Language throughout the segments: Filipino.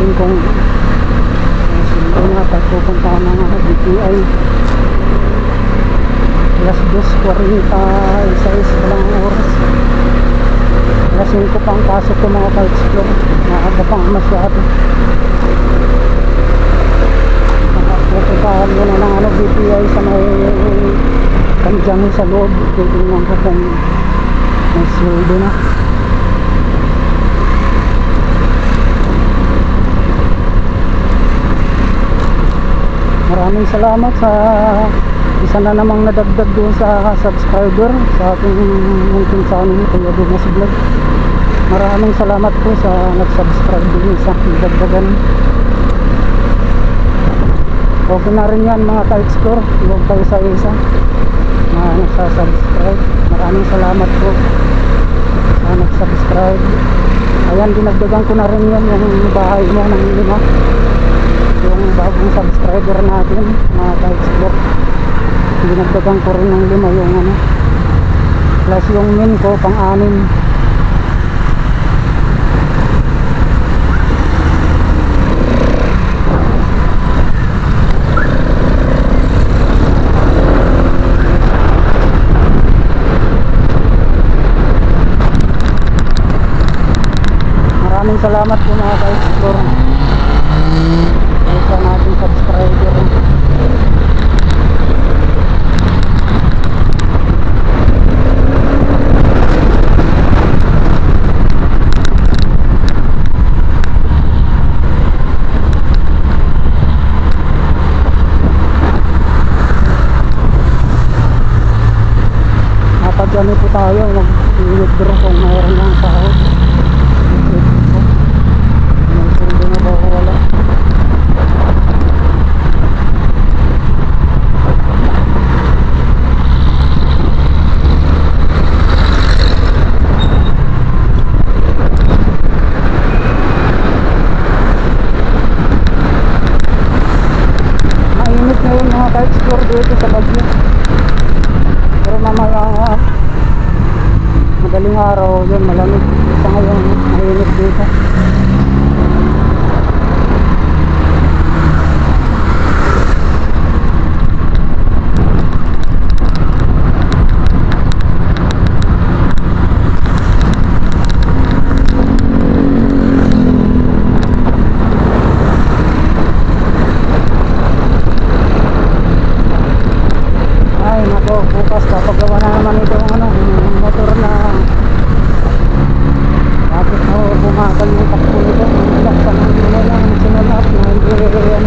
rin kung sino na pupunta ng BPI. Alas 2:46 pa lang ang oras. Alas 5 pa ang pasok ko mga ka-explore. Maaga pang masyado. Pupuntahan muna ng BPI sa may kandyang sa loob. Titingnan ko kung may sweldo na. Maraming salamat sa isa na namang nadagdag doon sa subscriber sa ating munting channel, Kuya Dumas Vlog. Maraming salamat po sa nag-subscribe din sa nadagdagan. Okay na rin yan mga ka-explore, huwag kayo sa isa na nagsasubscribe. Maraming salamat po sa nag-subscribe. Ayan, dinagdagan ko na rin yan yung bahay mo ng 5, yung bagong subscriber natin mga ka-explore. Dinagdagan ko rin ng 5 yung plus yung min ko pang-6. Maraming salamat po mga ka-explore sa nating subscriber. Napagyan po tayo, mag-withdraw kung mayroon lang sahod. Mainit ngayon mga ka-explore dito sa Baguio. Pero mamaya madaling araw yun, malamig. Sa ngayon mainit dito. Bukas papagawa na naman ito yung motor na bakit bumagal yung takbo nito. Laksan ng nila lang sinulap na hindi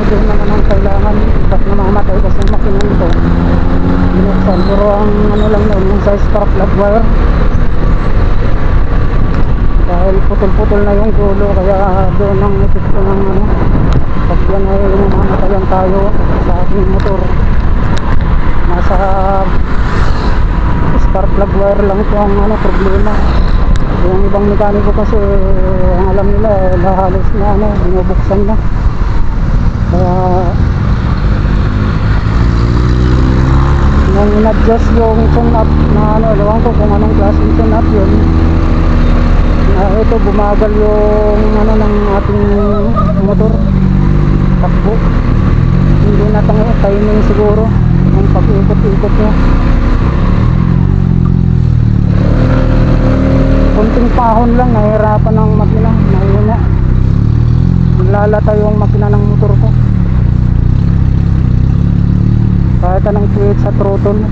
din naman ang kailangan. Ba't namamatay kasi yung makina nito binuksan, pero ang lang noon yung sa spark plug wire dahil putol-putol na yung gulo, kaya doon ang epekto ng pag yan ay namamatayan tayo sa ating motor. Nasa spark plug wire lang ito ang problema. Yung ibang mekaniko kasi ang alam nila halos na binubuksan na, kaya nung in-adjust yung tune up na ewan ko kung anong klaseng tune up yun, ito bumagal yung ng ating motor takbo. Hindi na timing siguro yung pag-ikot-ikot niya. Kunting pahon lang, nahihirapan ng makina, mahina. Naglalata yung makina ng motor ko kahit anong tweet sa throttle.